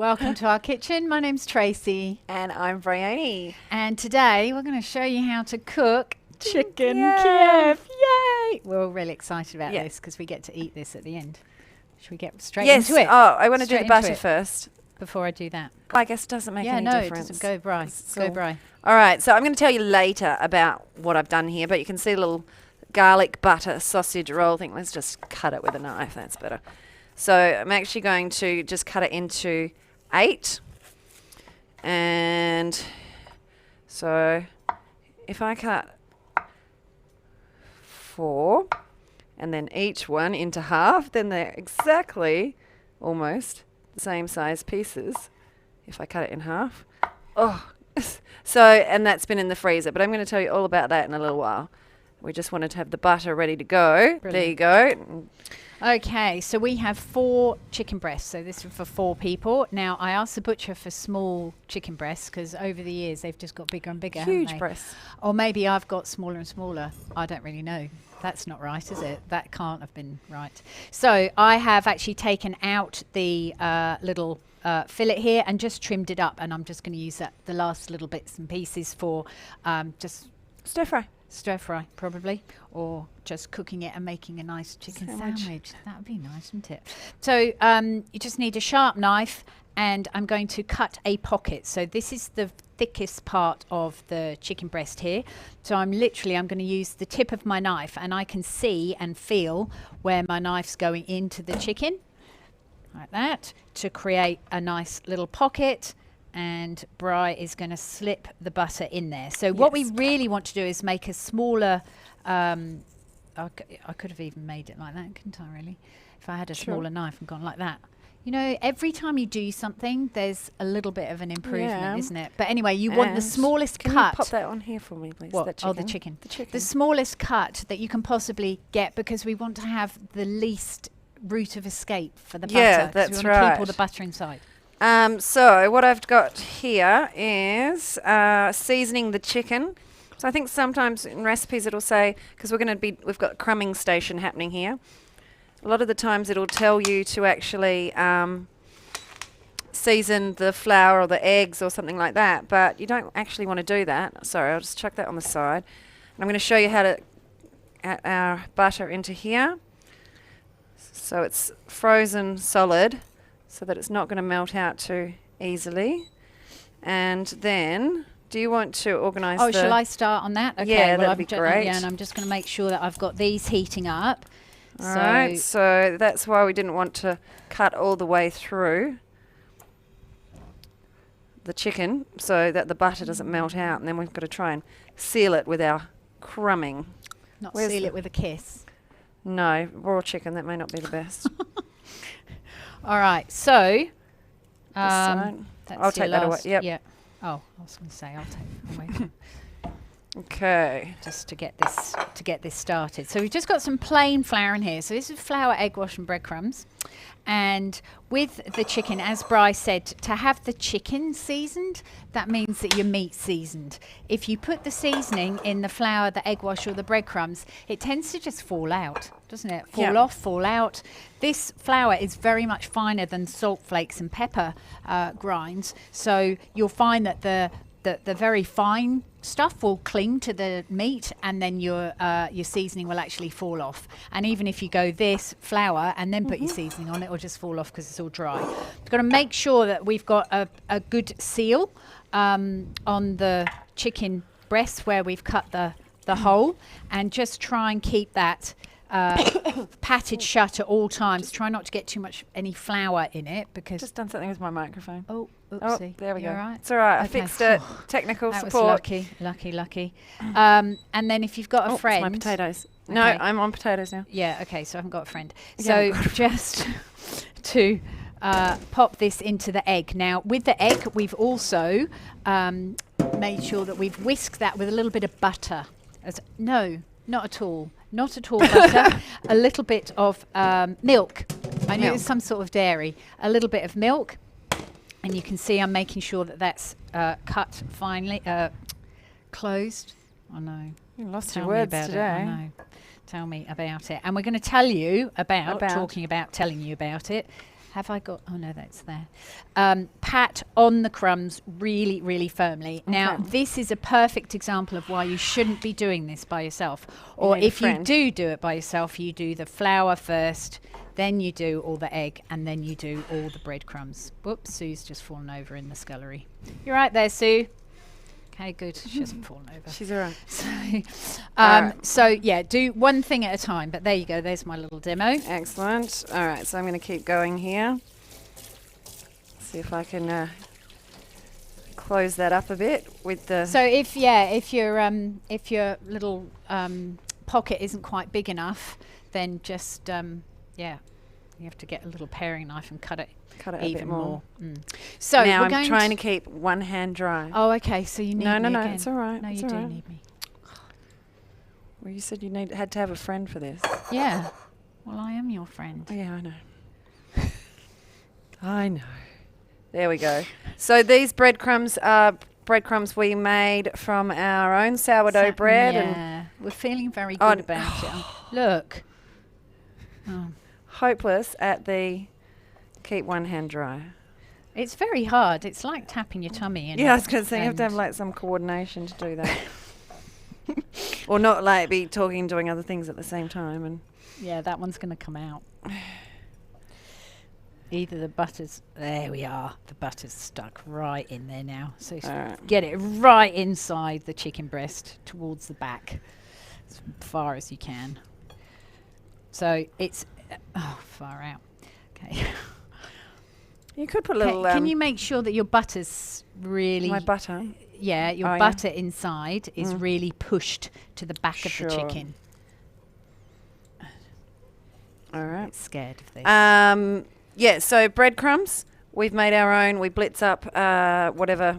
Welcome to our kitchen. My name's Tracy. And I'm Bryony. And today we're going to show you how to cook chicken Kiev. Kiev. Yay! We're all really excited about this because we get to eat this at the end. Should we get straight into it? Oh, I want to do Straight the into butter it. first. Before I do that. I guess it doesn't make any difference. It doesn't. Go Bry. Go Bry. All right, so I'm going to tell you later about what I've done here, but you can see a little garlic butter sausage roll thing. Let's just cut it with a knife. That's better. So I'm actually going to just cut it into 8. And so if I cut 4 and then each one into half, then they're exactly almost the same size pieces if I cut it in half. Oh, so, and that's been in the freezer, but I'm going to tell you all about that in a little while. We just wanted to have the butter ready to go. Brilliant. There you go. Okay, so we have 4 chicken breasts. So this is for 4 people. Now, I asked the butcher for small chicken breasts because over the years they've just got bigger and bigger. Huge breasts. Or maybe I've got smaller and smaller. I don't really know. That's not right, is it? That can't have been right. So I have actually taken out the little fillet here and just trimmed it up, and I'm just going to use the last little bits and pieces for just stir fry probably, or just cooking it and making a nice chicken sandwich. That would be nice, wouldn't it? So you just need a sharp knife, and I'm going to cut a pocket. So this is the thickest part of the chicken breast here. So I'm going to use the tip of my knife, and I can see and feel where my knife's going into the chicken, like that, to create a nice little pocket. And Bry is going to slip the butter in there. So what we really want to do is make a smaller, I could have even made it like that, couldn't I really? If I had a smaller knife and gone like that. You know, every time you do something, there's a little bit of an improvement, isn't it? But anyway, you want the smallest cut. Can you pop that on here for me, please? What? That Oh, the chicken. The smallest cut that you can possibly get, because we want to have the least route of escape for the butter. Yeah, that's we want to right. keep all the butter inside. So what I've got here is seasoning the chicken. So I think sometimes in recipes it'll say, because we've got a crumbing station happening here. A lot of the times it'll tell you to actually season the flour or the eggs or something like that, but you don't actually want to do that. Sorry, I'll just chuck that on the side. And I'm going to show you how to add our butter into here. So it's frozen solid, so that it's not going to melt out too easily. And then, do you want to organise shall I start on that? Okay, yeah, well, that'd be great. Yeah, and I'm just going to make sure that I've got these heating up. All right, so that's why we didn't want to cut all the way through the chicken, so that the butter doesn't melt out, and then we've got to try and seal it with our crumbing. Not seal it with a kiss. No, raw chicken, that may not be the best. All right, so I'll take that away. Yep. Yeah. Oh, I was going to say I'll take it away. Okay. Just to get this started. So we've just got some plain flour in here. So this is flour, egg wash, and breadcrumbs. And with the chicken, as Bry said, to have the chicken seasoned, that means that your meat's seasoned. If you put the seasoning in the flour, the egg wash, or the breadcrumbs, it tends to just fall out, doesn't it? Fall off, fall out. This flour is very much finer than salt flakes and pepper grinds. So you'll find that the very fine stuff will cling to the meat, and then your seasoning will actually fall off. And even if you go this flour and then put your seasoning on, it will just fall off because it's all dry. We've got to make sure that we've got a good seal on the chicken breast where we've cut the hole, and just try and keep that patted shut at all times. Try not to get too much any flour in it, because Just done something with my microphone. oh, oopsie. Oh, there we You go. all right? It's all right. I Okay. fixed it. Technical That was support. lucky. And then if you've got a friend, my potatoes. No, Okay. I'm on potatoes now. yeah, okay. So I haven't got a friend. Yeah, So I've got a just to pop this into the egg. Now with the egg, we've also made sure that we've whisked that with a little bit of butter. No, not at all. Not at all butter. A little bit of milk. I knew it was some sort of dairy. A little bit of milk. And you can see I'm making sure that that's cut finely, closed. I know. You lost Tell your me words about today. it. I know. Tell me about it. And we're going to tell you about, talking about telling you about it, Have I got? Oh no, that's there. Pat on the crumbs really, really firmly. Now, this is a perfect example of why you shouldn't be doing this by yourself. Or if you do it by yourself, you do the flour first, then you do all the egg, and then you do all the breadcrumbs. Whoops, Sue's just fallen over in the scullery. You're right there, Sue. Okay, good. She hasn't fallen over. She's all right. So yeah, do one thing at a time. But there you go. There's my little demo. Excellent. All right, so I'm going to keep going here. See if I can close that up a bit with the. So if your little pocket isn't quite big enough, then just you have to get a little paring knife and cut it a even bit more. So now we're I'm trying to keep one hand dry. Oh, okay. So you need no, me no, again. it's all right. No, it's you all do right. need me. Well, you said you had to have a friend for this. Yeah. Well, I am your friend. Oh, yeah, I know. I know. There we go. So these breadcrumbs are breadcrumbs we made from our own sourdough bread. Yeah. We're feeling very good about it. Look. Oh. Hopeless at the keep one hand dry. It's very hard. It's like tapping your tummy. Yeah, I was going to say you have to have like some coordination to do that. Or not like be talking and doing other things at the same time. And yeah, that one's going to come out. Either the butter's, there we are. The butter's stuck right in there now. So get it right inside the chicken breast towards the back as far as you can. So it's, far out. Okay. You could put a little. Can you make sure that your butter's really. My butter? Yeah, your butter inside is really pushed to the back of the chicken. All right. I'm scared of this. Yeah, so breadcrumbs, we've made our own. We blitz up whatever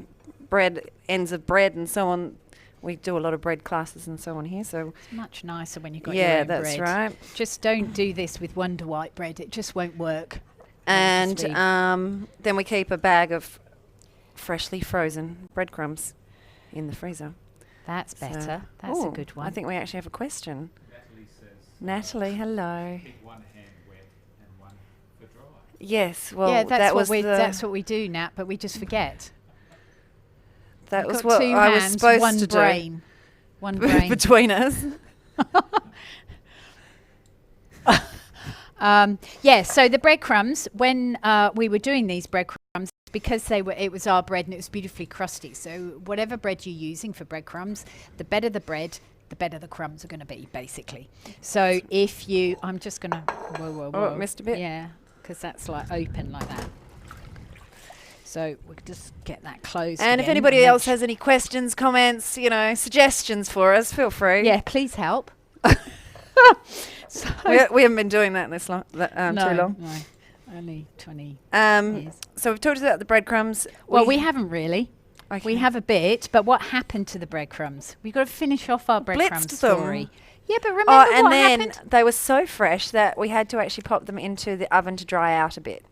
ends of bread and so on. We do a lot of bread classes and so on here. So it's much nicer when you've got your own bread. Yeah, that's right. Just don't do this with Wonder White bread. It just won't work. And then we keep a bag of freshly frozen breadcrumbs in the freezer. That's better. That's a good one. I think we actually have a question. Natalie, hello. Keep one hand wet and one for dry. Yes, well, yeah, that's what we do, Nat, but we just forget. That was what I was supposed to do. One brain between us. So the breadcrumbs, when we were doing these breadcrumbs, because it was our bread and it was beautifully crusty. So whatever bread you're using for breadcrumbs, the better the bread, the better the crumbs are going to be, basically. So if you, I'm just going to, whoa. Oh, missed a bit. Yeah, because that's like open like that. So we'll just get that closed. And if anybody else has any questions, comments, suggestions for us, feel free. Yeah, please help. So we haven't been doing that this long, too long. No, only 20 years. So we've talked about the breadcrumbs. Well, we haven't really. Okay. We have a bit, but what happened to the breadcrumbs? We've got to finish off our breadcrumb story. Yeah, but remember what happened? And then they were so fresh that we had to actually pop them into the oven to dry out a bit.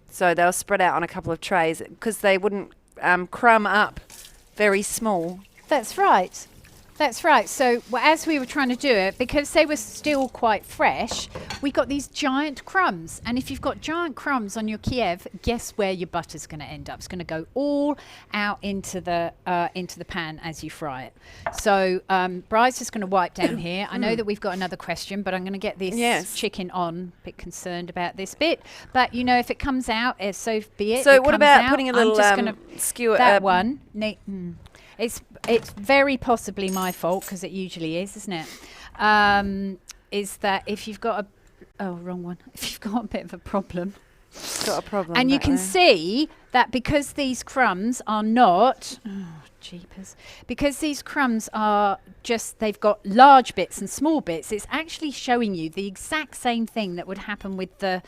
So they were spread out on a couple of trays because they wouldn't crumb up very small. That's right. That's right. So as we were trying to do it, because they were still quite fresh, we got these giant crumbs. And if you've got giant crumbs on your Kiev, guess where your butter's going to end up? It's going to go all out into the pan as you fry it. So Bry's just going to wipe down here. I know that we've got another question, but I'm going to get this chicken on. A bit concerned about this bit. But, if it comes out, so be it. So what about putting a little skewer? That one. It's very possibly my fault, because it usually is, isn't it? Is that if you've got wrong one. If you've got a bit of a problem. Got a problem. And you can see that because these crumbs are not, jeepers, because these crumbs are they've got large bits and small bits, it's actually showing you the exact same thing that would happen with the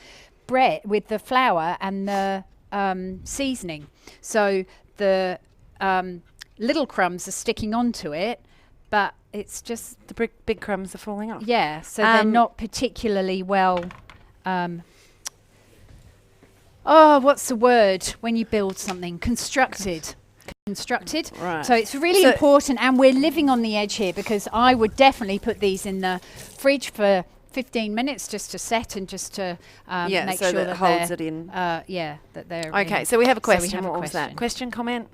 bread, with the flour and the seasoning. So the little crumbs are sticking onto it, but it's just the big crumbs are falling off. Yeah, so they're not particularly well. What's the word when you build something? Constructed. Right. So it's really important, and we're living on the edge here, because I would definitely put these in the fridge for 15 minutes just to set and just to Yeah, make so sure that that holds they're, it in. that they're Okay, in. so we have a So we question. have a What was that? question. Question, comment?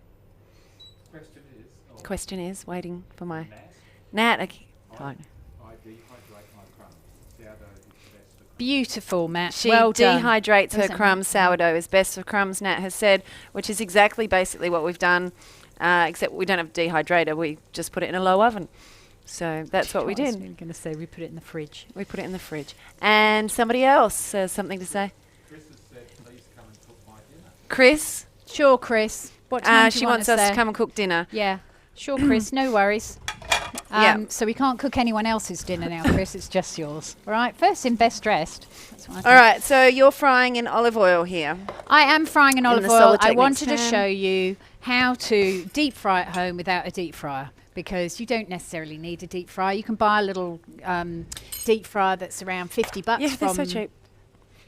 Question is, oh, Question is waiting for my Nat, Nat. Okay. I Fine. dehydrate my crumbs. Sourdough is best for crumbs. Beautiful, Matt. She well done. dehydrates her Wasn't it? crumbs. Sourdough is best for crumbs, Nat has said, which is exactly basically what we've done, except we don't have a dehydrator. We just put it in a low oven. So that's what we I was did. really going to say we put it in the fridge. We put it in the fridge. And somebody else has something to say. Chris has said, please come and cook my dinner. Chris, Sure, Chris. What time do you she want wants us there? to come and cook dinner. Yeah, sure, Chris. No worries. Yeah. So we can't cook anyone else's dinner now, Chris. It's just yours. All right. First in, best dressed. That's what I All think. right, so you're frying in olive oil here. I am frying in olive the oil. Solid I Techniques wanted to pan. show you how to deep fry at home without a deep fryer, because you don't necessarily need a deep fryer. You can buy a little deep fryer that's around $50 Yeah, they're from. so cheap.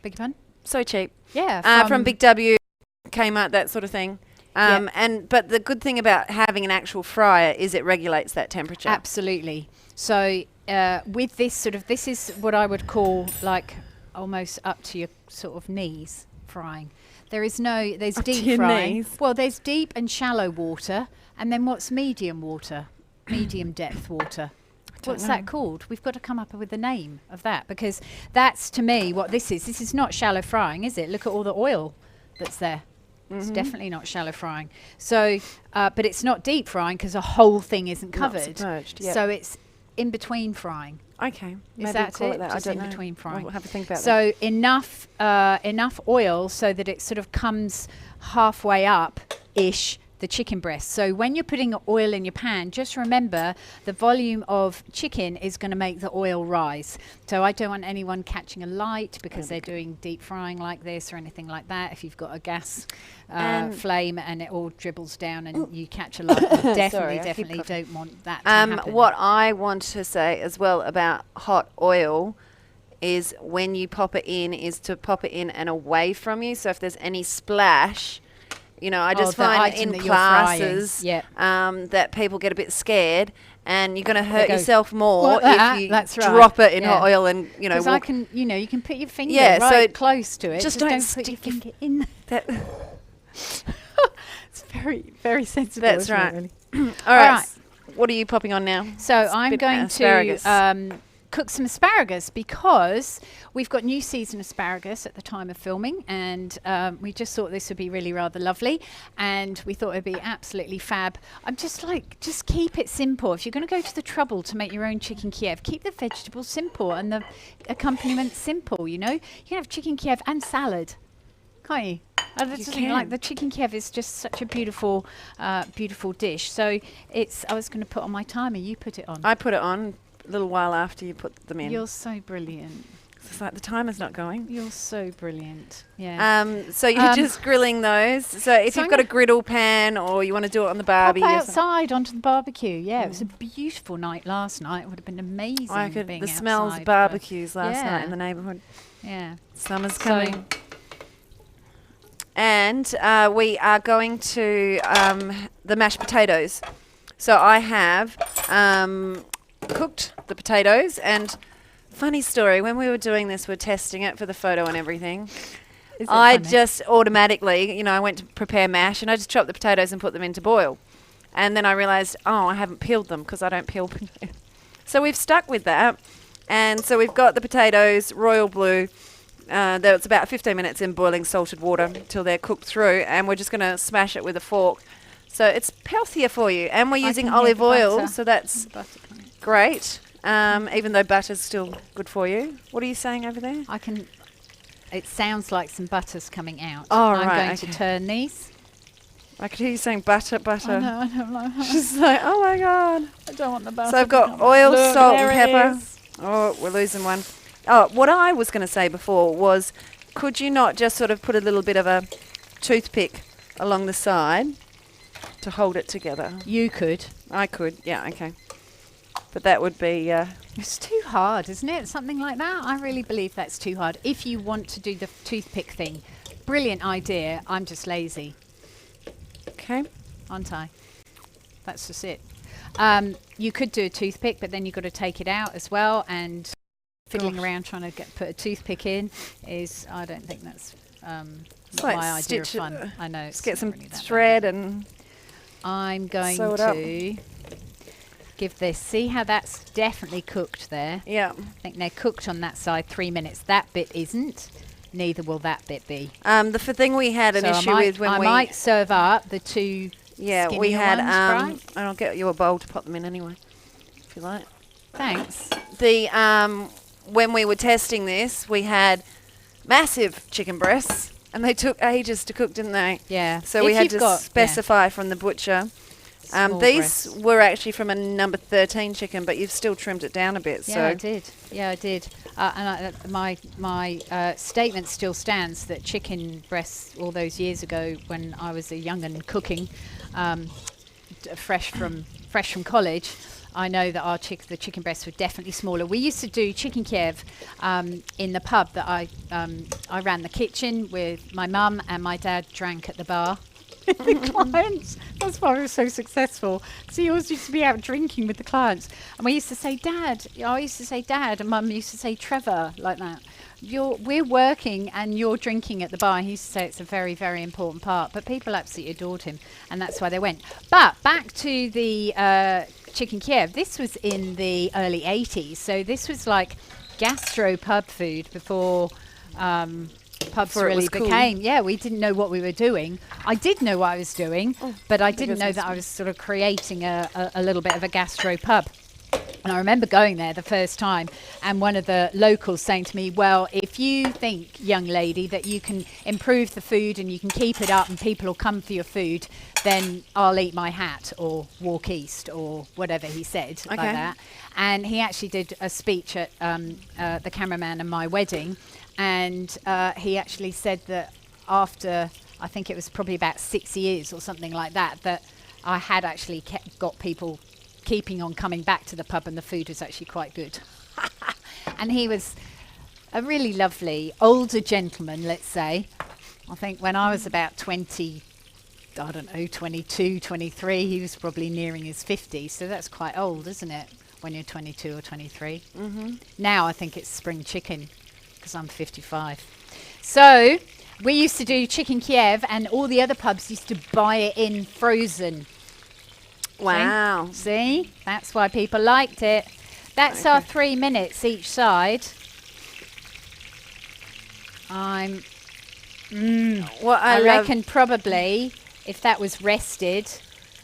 Beg your pardon? So cheap. Yeah. From Big W, Kmart, that sort of thing. Yeah. But the good thing about having an actual fryer is it regulates that temperature. Absolutely. So with this is what I would call like almost up to your sort of knees frying. There's Up to deep your frying. knees? Well, there's deep and shallow water, and then what's medium water, medium depth water. What's know. that called? We've got to come up with a name of that, because that's to me what this is. This is not shallow frying, is it? Look at all the oil that's there. It's definitely not shallow frying. So, but it's not deep frying because the whole thing isn't Not covered. submerged, yep. So it's in between frying. Okay. Maybe that call it? it that. Just I don't in know. between frying. We'll have to think about that. So enough oil so that it sort of comes halfway up-ish the chicken breast. So when you're putting oil in your pan, just remember the volume of chicken is going to make the oil rise. So I don't want anyone catching a light because they're doing deep frying like this or anything like that. If you've got a gas flame and it all dribbles down and you catch a light, you Sorry, I keep definitely coughing. don't want that to happen. What I want to say as well about hot oil is when you pop it in is to pop it in and away from you. So if there's any splash, you know, I just the find item in that you're frying. classes Yep. that people get a bit scared and you're going to They hurt go, yourself more "What that?" if you That's right. drop it in Yeah. hot oil and, you know, Because I walk. can, you can put your finger Yeah, so right close to it. just don't don't put your stick your finger in. That, It's very, very sensible. That's isn't it, right. really? all right. right. What are you popping on now? So I'm Spit going asparagus. to cook some asparagus because we've got new season asparagus at the time of filming, and we just thought this would be really rather lovely, and we thought it'd be absolutely fab. I'm just keep it simple. If you're going to go to the trouble to make your own chicken Kiev, keep the vegetables simple and the accompaniment simple. You can have chicken Kiev and salad, can't you? I just think like can. the chicken Kiev is just such a beautiful, beautiful dish. So I was going to put on my timer. You put it on. I put it on a little while after you put them in. You're so brilliant. It's like the timer's not going. You're so brilliant. Yeah. So you're just grilling those. So if so you've I'm got a griddle pan or you want to do it on the Pop barbie. or something. outside onto the barbecue. Yeah, it was a beautiful night last night. It would have been amazing. I could. being The smells outside of for- barbecues last night Yeah. in the neighbourhood. Yeah. Summer's So- coming. And we are going to the mashed potatoes. So I have cooked the potatoes, and funny story, when we were doing this, we're testing it for the photo and everything. Is it I funny? just automatically, I went to prepare mash and I just chopped the potatoes and put them into boil. And then I realised, I haven't peeled them because I don't peel potatoes. So we've stuck with that. And so we've got the potatoes, royal blue. It's about 15 minutes in boiling salted water till they're cooked through. And we're just going to smash it with a fork. So it's healthier for you. And we're I using can hear olive the oil, butter. so that's Butter coming. great. Even though butter's still good for you. What are you saying over there? It sounds like some butter's coming out. Oh, I'm right, going to okay. turn these. I could hear you saying butter, butter. I don't like that. She's like, oh my God. I don't want the butter. So I've got oil, salt and pepper. Oh, we're losing one. Oh, what I was going to say before was, could you not just sort of put a little bit of a toothpick along the side to hold it together? You could. I could, yeah, okay. But that would be... It's too hard, isn't it? Something like that. I really believe that's too hard. If you want to do the toothpick thing, brilliant idea. I'm just lazy, okay. aren't I? That's just it. You could do a toothpick, but then you've got to take it out as well and fiddling Gosh. around trying to put a toothpick in is, I don't think that's It's not like my idea of stitch it, fun. I know. Just It's get not some really that bad. thread and I'm going sew it up. to give this. See how that's definitely cooked there. yeah. I think they're cooked on that side 3 minutes. That bit isn't. Neither will that bit be. The thing we had an So issue with when I we might serve up the two. yeah we skinnier had ones, Brian. I'll get you a bowl to pop them in anyway, if you like. Thanks. The when we were testing this, we had massive chicken breasts, and they took ages to cook, didn't they? Yeah. So If we had you've to got- specify from the butcher. Small These breasts. were actually from a number 13 chicken, but you've still trimmed it down a bit. Yeah, so I did. Yeah, I did. My statement still stands that chicken breasts all those years ago when I was a young and cooking, fresh from college, I know that the chicken breasts were definitely smaller. We used to do chicken Kiev in the pub that I ran the kitchen with. My mum and my dad drank at the bar. The clients. That's why we were so successful. So he always used to be out drinking with the clients, and we used to say, "Dad." I used to say, "Dad," and Mum used to say, "Trevor," like that. We're working and you're drinking at the bar. He used to say it's a very, very important part. But people absolutely adored him, and that's why they went. But back to the chicken Kiev. This was in the early '80s, so this was like gastro pub food before. Pubs Before it really was cool. became, yeah, we didn't know what we were doing. I did know what I was doing, but I didn't know goodness. that I was sort of creating a little bit of a gastro pub. And I remember going there the first time and one of the locals saying to me, well, if you think, young lady, that you can improve the food and you can keep it up and people will come for your food, then I'll eat my hat or walk east or whatever he said like Okay. that. And he actually did a speech at the cameraman and my wedding. And he actually said that after, I think it was probably about 6 years or something like that, that I had actually got people keeping on coming back to the pub and the food was actually quite good. And he was a really lovely older gentleman, let's say. I think when I was about 20, I don't know, 22, 23, he was probably nearing his 50s. So that's quite old, isn't it, when you're 22 or 23? Mm-hmm. Now I think it's spring chicken. I'm 55. So we used to do chicken Kiev and all the other pubs used to buy it in frozen. Wow. See? That's why people liked it. That's our 3 minutes each side. What I love- reckon probably if that was rested,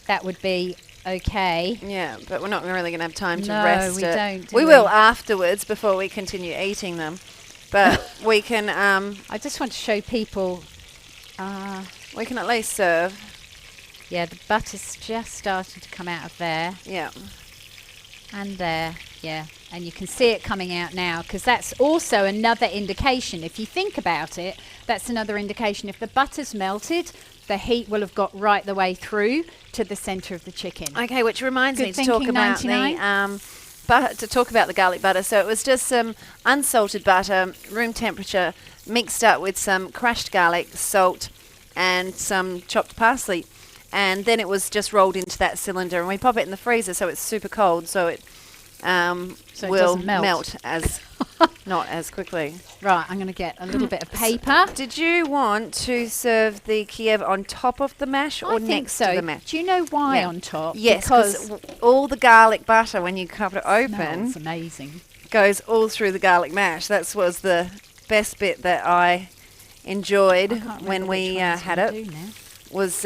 that would be okay. Yeah, but we're not really going to have time to No, rest we it. don't, do We we? will afterwards before we continue eating them. But we can I just want to show people. we can at least serve. Yeah, the butter's just started to come out of there. Yeah. And there, yeah. And you can see it coming out now because that's also another indication. If you think about it, that's another indication. If the butter's melted, the heat will have got right the way through to the centre of the chicken. Okay, which reminds Good me to talk thinking, about 99. the garlic butter. So it was just some unsalted butter, room temperature, mixed up with some crushed garlic, salt, and some chopped parsley. And then it was just rolled into that cylinder, and we pop it in the freezer so it's super cold, so it So it will doesn't melt. as not as quickly. Right, I'm going to get a little bit of paper. Did you want to serve the Kiev on top of the mash or I think next so. to the mash? Do you know why Yeah. on top? Yes, because all the garlic butter, when you cut it open, Smells amazing. goes all through the garlic mash. That was the best bit that I enjoyed I can't when remember we which one I was had gonna it. do now. Was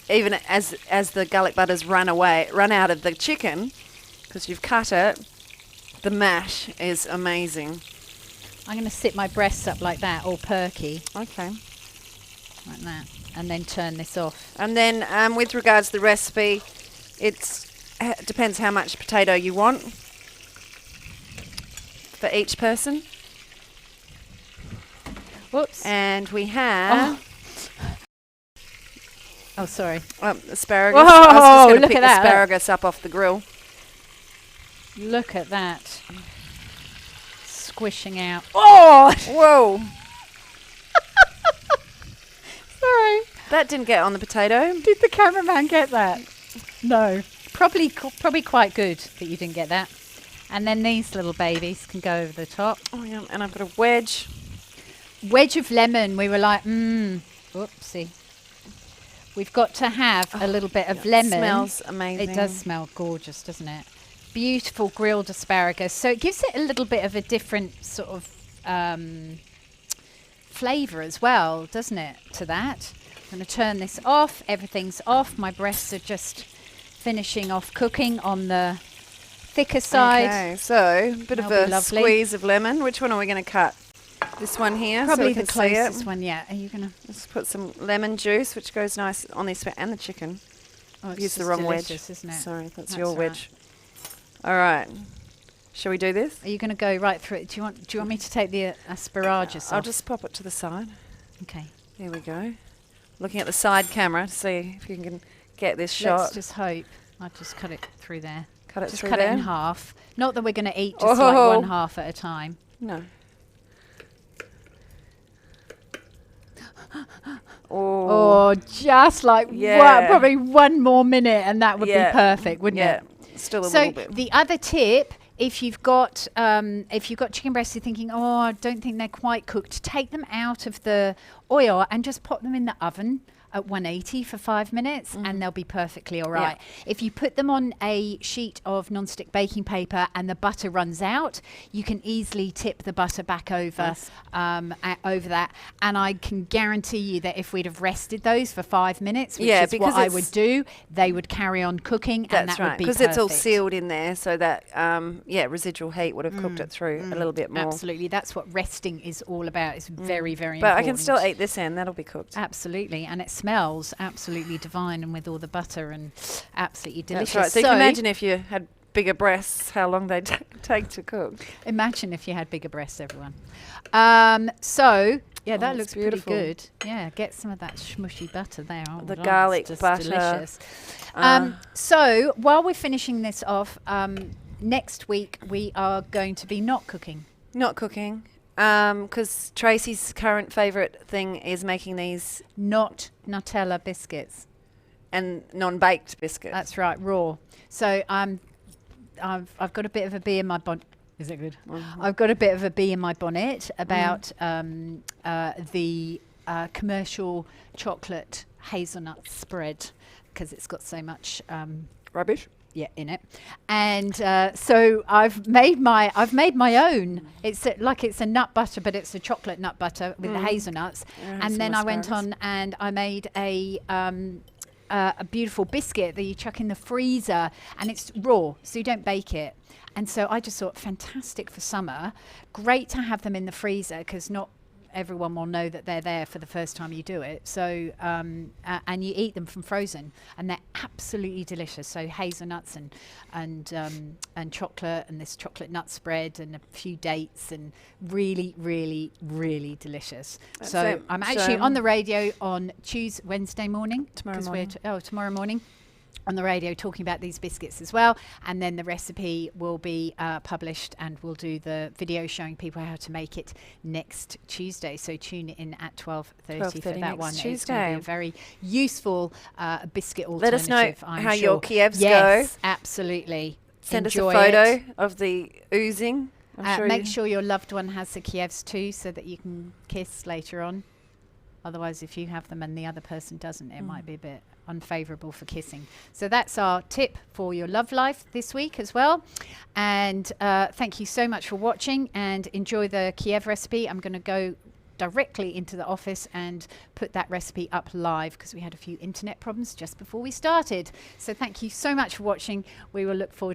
even as the garlic butters run out of the chicken, because you've cut it, the mash is amazing. I'm going to sit my breasts up like that, all perky, Okay. like that, and then turn this off. And then with regards to the recipe, it depends how much potato you want for each person. Whoops. And we have Oh, sorry. asparagus. Whoa, I was just going to look pick at that, look. asparagus up off the grill. Look at that. Squishing out. Oh! Whoa, Sorry. that didn't get on the potato. Did the cameraman get that? No. Probably quite good that you didn't get that. And then these little babies can go over the top. Oh yeah, and I've got a wedge. Wedge of lemon. We were like, whoopsie. We've got to have a little bit of lemon. Smells amazing. It does smell gorgeous, doesn't it? Beautiful grilled asparagus. So it gives it a little bit of a different sort of flavour as well, doesn't it, to that? I'm going to turn this off. Everything's off. My breasts are just finishing off cooking on the thicker side. Okay, so a bit of That'll be a lovely. squeeze of lemon. Which one are we going to cut? This one here, Probably so we the can see it. closest one, yeah. Are you going to... Let's put some lemon juice, which goes nice on this, and the chicken. Oh, it's Use the just wrong wedge. delicious, isn't it? Sorry, that's That's your all wedge. All right. Shall we do this? Are you going to go right through it? Do you want me to take the asparagus I'll off? just pop it to the side. Okay. There we go. Looking at the side camera to see if you can get this shot. Let's just hope. I'll just cut it through there. Cut it Just through cut there. it in half. Not that we're going to eat just like one half at a time. No. Oh, Oh, just like Yeah. probably one more minute and that would Yeah. be perfect, wouldn't yeah. it? Still a So little bit. the other tip, if you've got chicken breasts, you're thinking, oh, I don't think they're quite cooked, take them out of the oil and just pop them in the oven at 180 for 5 minutes and they'll be perfectly all right. If you put them on a sheet of non-stick baking paper and the butter runs out, you can easily tip the butter back over over that. And I can guarantee you that if we'd have rested those for 5 minutes, which is what I would do, they would carry on cooking and That's that would right, be because perfect. it's all sealed in there, so that residual heat would have cooked it through a little bit more. Absolutely, that's what resting is all about. It's very, very But important. I can still eat this end; that'll be cooked. Absolutely, and it smells absolutely divine, and with all the butter and absolutely delicious. That's right. So you can imagine if you had bigger breasts, how long they take to cook. Imagine if you had bigger breasts, everyone. So yeah, that it's looks beautiful. pretty good. Yeah, get some of that smushy butter there. Oh, The that's garlic just butter. delicious. So while we're finishing this off, next week we are going to be not cooking. Not cooking, because Tracy's current favourite thing is making these Not Nutella biscuits. and non-baked biscuits. That's right, raw. So I've got a bit of a bee in my bonnet. Is it good? I've got a bit of a bee in my bonnet about the commercial chocolate hazelnut spread, because it's got so much Rubbish. in it. And so I've made my own. It's it's a nut butter, but it's a chocolate nut butter with the hazelnuts. And then I went on and I made a beautiful biscuit that you chuck in the freezer, and it's raw, so you don't bake it. And so I just thought, fantastic for summer. Great to have them in the freezer, because not everyone will know that they're there for the first time you do it. So and you eat them from frozen, and they're absolutely delicious. So hazelnuts and chocolate, and this chocolate nut spread, and a few dates, and really, really, really delicious. That's So it. I'm actually So- on the radio on Wednesday morning. Tomorrow 'cause morning. tomorrow morning. On the radio talking about these biscuits as well, and then the recipe will be published, and we'll do the video showing people how to make it next Tuesday. So tune in at 12:30 for that next one. It's going to Tuesday. be a very useful biscuit alternative. Let us know I'm how sure. your Kievs yes, go. absolutely. Send Enjoy us a photo it. of the oozing. Make sure your loved one has the Kievs too, so that you can kiss later on. Otherwise, if you have them and the other person doesn't, it might be a bit unfavourable for kissing. So that's our tip for your love life this week as well. And thank you so much for watching, and enjoy the Kiev recipe. I'm going to go directly into the office and put that recipe up live, because we had a few internet problems just before we started. So thank you so much for watching. We will look forward to